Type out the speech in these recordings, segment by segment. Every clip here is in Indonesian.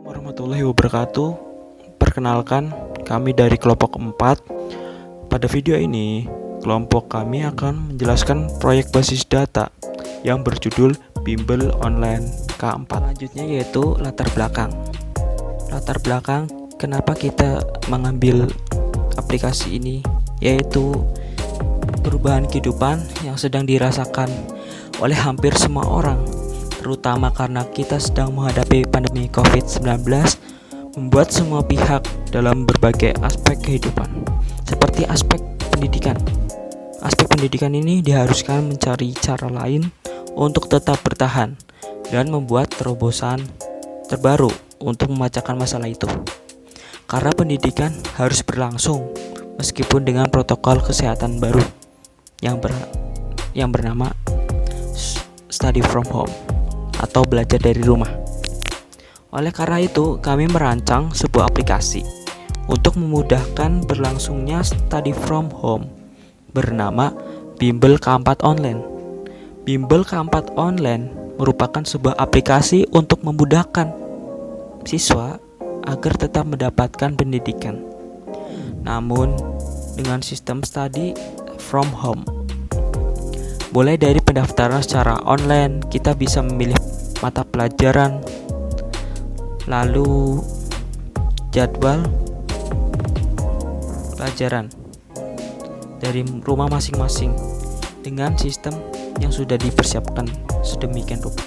Warahmatullahi wabarakatuh. Perkenalkan, kami dari kelompok 4. Pada video ini, kelompok kami akan menjelaskan proyek basis data yang berjudul Bimbel Online K4. Selanjutnya yaitu latar belakang. Latar belakang kenapa kita mengambil aplikasi ini, yaitu perubahan kehidupan yang sedang dirasakan oleh hampir semua orang, terutama karena kita sedang menghadapi pandemi COVID-19, membuat semua pihak dalam berbagai aspek kehidupan, seperti aspek pendidikan. Aspek pendidikan ini diharuskan mencari cara lain untuk tetap bertahan dan membuat terobosan terbaru untuk memecahkan masalah itu. Karena pendidikan harus berlangsung meskipun dengan protokol kesehatan baru yang bernama study from home atau belajar dari rumah. Oleh karena itu, kami merancang sebuah aplikasi untuk memudahkan berlangsungnya study from home bernama Bimbel K4 Online. Bimbel K4 Online merupakan sebuah aplikasi untuk memudahkan siswa agar tetap mendapatkan pendidikan, namun dengan sistem study from home. Mulai dari pendaftaran secara online, kita bisa memilih mata pelajaran, lalu jadwal pelajaran dari rumah masing-masing dengan sistem yang sudah dipersiapkan sedemikian rupa.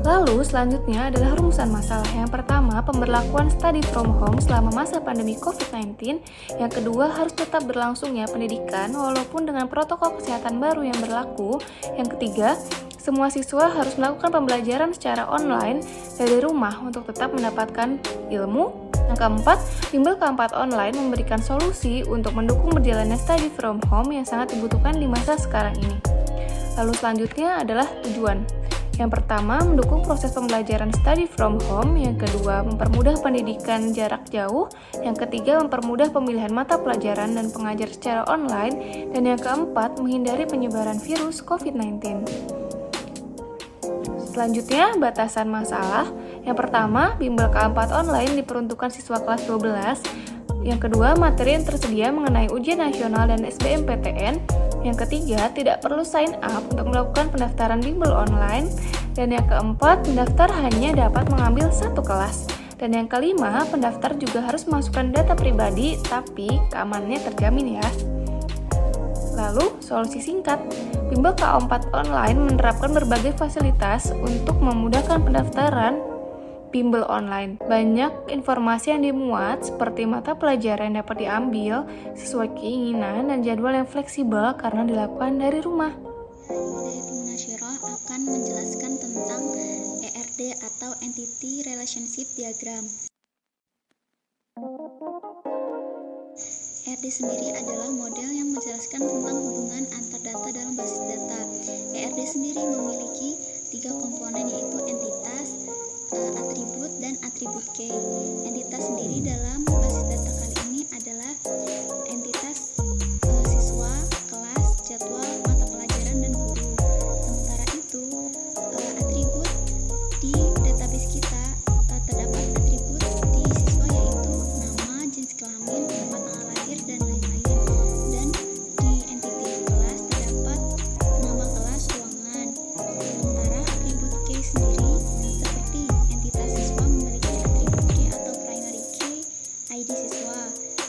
Lalu selanjutnya adalah rumusan masalah. Yang pertama, pemberlakuan study from home selama masa pandemi COVID-19. Yang kedua, harus tetap berlangsungnya pendidikan walaupun dengan protokol kesehatan baru yang berlaku. Yang ketiga, semua siswa harus melakukan pembelajaran secara online dari rumah untuk tetap mendapatkan ilmu. Yang keempat, Bimbel K4 Online memberikan solusi untuk mendukung berjalannya study from home yang sangat dibutuhkan di masa sekarang ini. Lalu selanjutnya adalah tujuan. Yang pertama, mendukung proses pembelajaran study from home. Yang kedua, mempermudah pendidikan jarak jauh. Yang ketiga, mempermudah pemilihan mata pelajaran dan pengajar secara online. Dan yang keempat, menghindari penyebaran virus COVID-19. Selanjutnya, batasan masalah. Yang pertama, Bimbel K4 Online diperuntukkan siswa kelas 12. Yang kedua, materi yang tersedia mengenai ujian nasional dan SBMPTN. Yang ketiga, tidak perlu sign up untuk melakukan pendaftaran bimbel online. Dan yang keempat, pendaftar hanya dapat mengambil satu kelas. Dan yang kelima, pendaftar juga harus memasukkan data pribadi, tapi keamanannya terjamin ya. Lalu, solusi singkat. Bimbel K4 Online menerapkan berbagai fasilitas untuk memudahkan pendaftaran bimbel online. Banyak informasi yang dimuat seperti mata pelajaran yang dapat diambil sesuai keinginan dan jadwal yang fleksibel karena dilakukan dari rumah. Hidayati Munasyirah akan menjelaskan tentang ERD atau Entity Relationship Diagram. ERD sendiri adalah model yang menjelaskan tentang hubungan antar data dalam basis data. ERD sendiri memiliki 3 komponen, yaitu entitas, atribut, dan atribut key. Entitas sendiri dalam basis data kali ini adalah entitas siswa, kelas, jadwal, mata pelajaran, dan guru. Sementara itu, atribut di database kita terdapat atribut di siswa, yaitu nama, jenis kelamin, tempat tanggal lahir, dan lain-lain. Dan di entity kelas terdapat nama kelas, ruangan. Sementara atribut key sendiri seperti entitas siswa memiliki atribut key atau primary key ID siswa,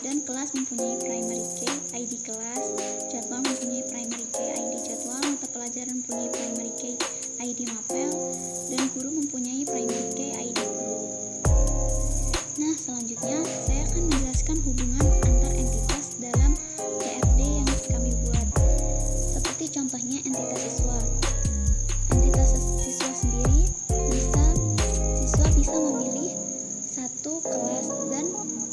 dan kelas mempunyai primary key ID kelas, jadwal mempunyai primary key ID jadwal, mata pelajaran mempunyai primary key ID mapel, dan guru mempunyai primary key ID guru. Nah, selanjutnya saya akan menjelaskan hubungan antar entitas dalam ERD yang kami buat. Seperti contohnya entitas siswa. Entitas siswa sendiri siswa bisa memilih satu kelas, dan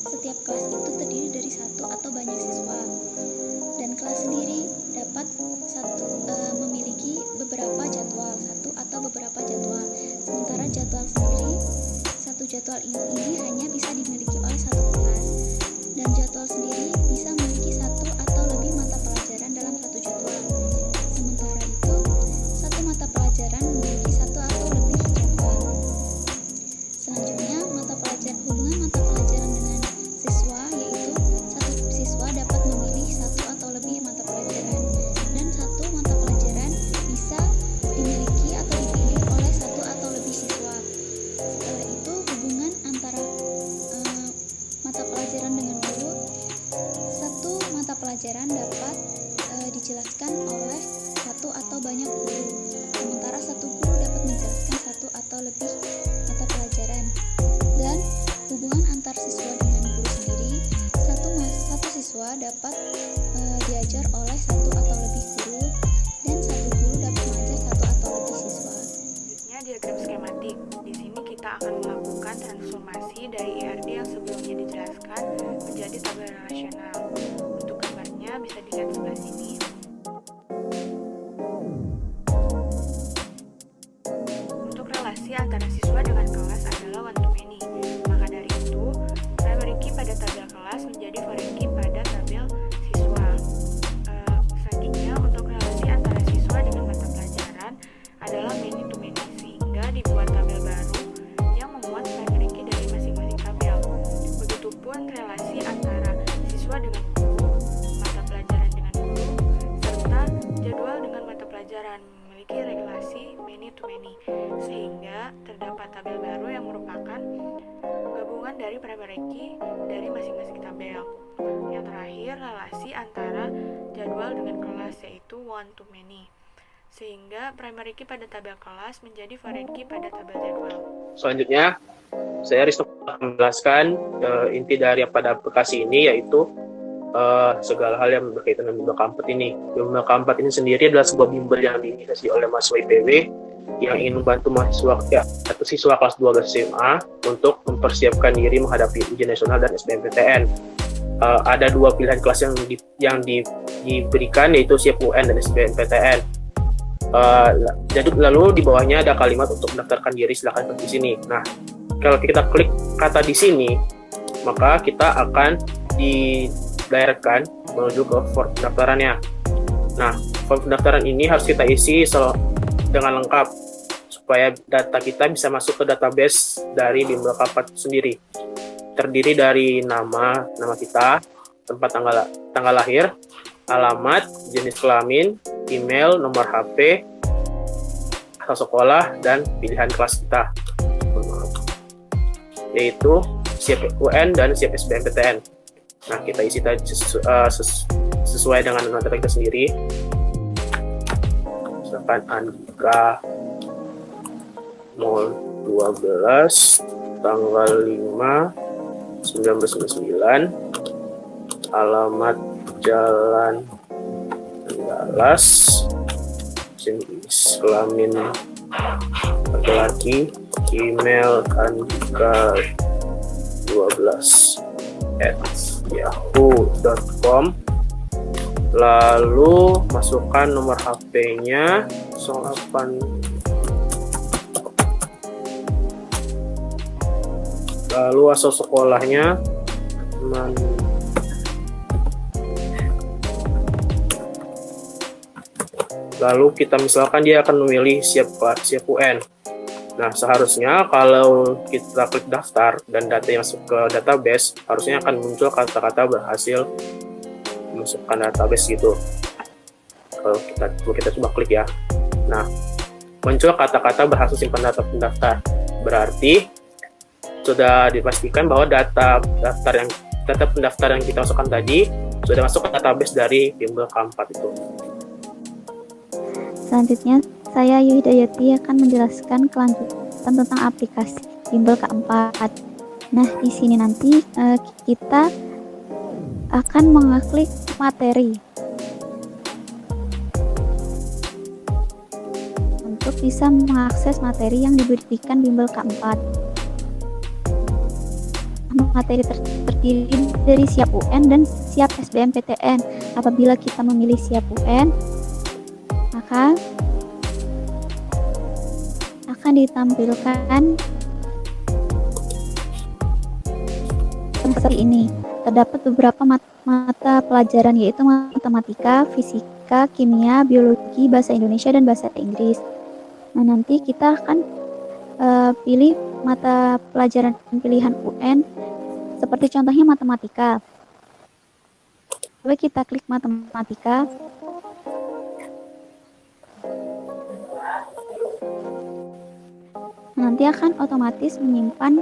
setiap kelas itu terdiri dari satu atau banyak siswa. Dan kelas sendiri dapat memiliki beberapa jadwal, satu atau beberapa jadwal. Sementara jadwal sendiri, satu jadwal ini hanya bisa dimiliki oleh satu kelas. Dan jadwal sendiri bisa memiliki satu atau lebih mata pelajaran dalam satu jadwal. dijelaskan oleh satu atau banyak guru, sementara satu guru dapat menjelaskan satu atau lebih mata pelajaran. Dan hubungan antar siswa dengan guru sendiri, satu siswa dapat diajar oleh satu atau lebih guru, dan satu guru dapat mengajar satu atau lebih siswa. Selanjutnya diagram skematik. Di sini kita akan melakukan transformasi dari IRD yang sebelumnya dijelaskan menjadi tabel relasional. Untuk gambarnya bisa dilihat sebelah sini. Untuk relasi antara siswa dengan kelas adalah one to many. Maka dari itu, primary key pada tabel kelas menjadi foreign key pada tabel siswa. Selanjutnya, untuk relasi antara siswa dengan mata pelajaran adalah many to many, sehingga dibuat tabel baru yang memuat primary key dari masing-masing tabel. Begitupun relasi antara siswa dengan guru, mata pelajaran dengan guru, serta jadwal dengan mata pelajaran memiliki relasi many to many, sehingga terdapat tabel baru yang merupakan gabungan dari primary key dari masing-masing tabel. Yang terakhir, relasi antara jadwal dengan kelas, yaitu one to many, sehingga primary key pada tabel kelas menjadi foreign key pada tabel jadwal. Selanjutnya, saya Risto akan menjelaskan inti dari pada aplikasi ini, yaitu segala hal yang berkaitan dengan bimbel K4 ini. Bimbel K4 ini sendiri adalah sebuah bimbel yang diinisiasi oleh mahasiswa IPB yang ingin membantu mahasiswa atau siswa kelas 12 SMA untuk mempersiapkan diri menghadapi ujian nasional dan SBMPTN. Ada dua pilihan kelas yang diberikan, yaitu SIAP UN dan SBMPTN. Jadi lalu di bawahnya ada kalimat untuk mendaftarkan diri, silahkan klik di sini. Nah, kalau kita klik kata di sini, maka kita akan directkan menuju ke form pendaftarannya. Nah, form pendaftaran ini harus kita isi dengan lengkap supaya data kita bisa masuk ke database dari bimbel K4 sendiri. Terdiri dari nama kita, tempat tanggal lahir, alamat, jenis kelamin, email, nomor HP, asal sekolah, dan pilihan kelas kita, yaitu SIAP UN dan SIAP SBMPTN. Nah, kita isi sesuai dengan data kita sendiri. Misalkan Andika 012 tanggal 5 1999, alamat Jalan Dallas, jenis kelamin laki-laki, email Andika 12@yahoo.com, lalu masukkan nomor HP-nya 08, lalu asal sekolahnya lalu kita misalkan dia akan memilih SIAP UN. Nah, seharusnya kalau kita klik daftar dan data yang masuk ke database, harusnya akan muncul kata-kata berhasil masukkan database gitu. Kalau kita coba klik ya. Nah, muncul kata-kata berhasil simpan data pendaftar. Berarti sudah dipastikan bahwa data pendaftar yang kita masukkan tadi sudah masuk ke database dari bimbel K4 itu. Selanjutnya, saya Ayu Hidayati akan menjelaskan kelanjutan tentang aplikasi bimbel K4. Nah, di sini nanti kita akan mengeklik materi untuk bisa mengakses materi yang diberikan bimbel K4. Materi terdiri dari SIAP UN dan SIAP SBMPTN. Apabila kita memilih SIAP UN, maka akan ditampilkan seperti ini. Terdapat beberapa mata pelajaran, yaitu matematika, fisika, kimia, biologi, bahasa Indonesia, dan bahasa Inggris. Nah, nanti kita akan pilih mata pelajaran pilihan UN, seperti contohnya matematika. Coba kita klik matematika. Nanti akan otomatis menyimpan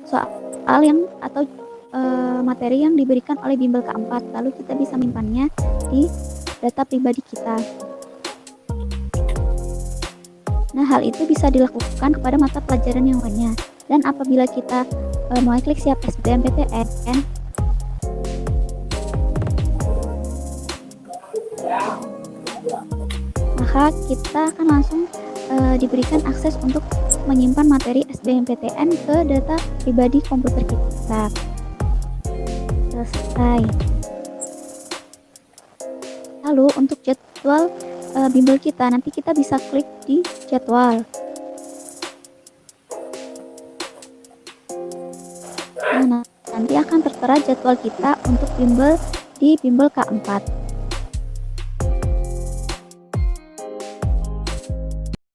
soal yang atau materi yang diberikan oleh bimbel K4, lalu kita bisa menyimpannya di data pribadi kita. Nah, hal itu bisa dilakukan kepada mata pelajaran yang lainnya. Dan apabila kita mau klik siap SBMPTN, maka kita akan langsung diberikan akses untuk menyimpan materi SBMPTN ke data pribadi komputer kita. Selesai. Lalu untuk jadwal bimbel kita, nanti kita bisa klik di jadwal. Nah, nanti akan tertera jadwal kita untuk bimbel di bimbel K4.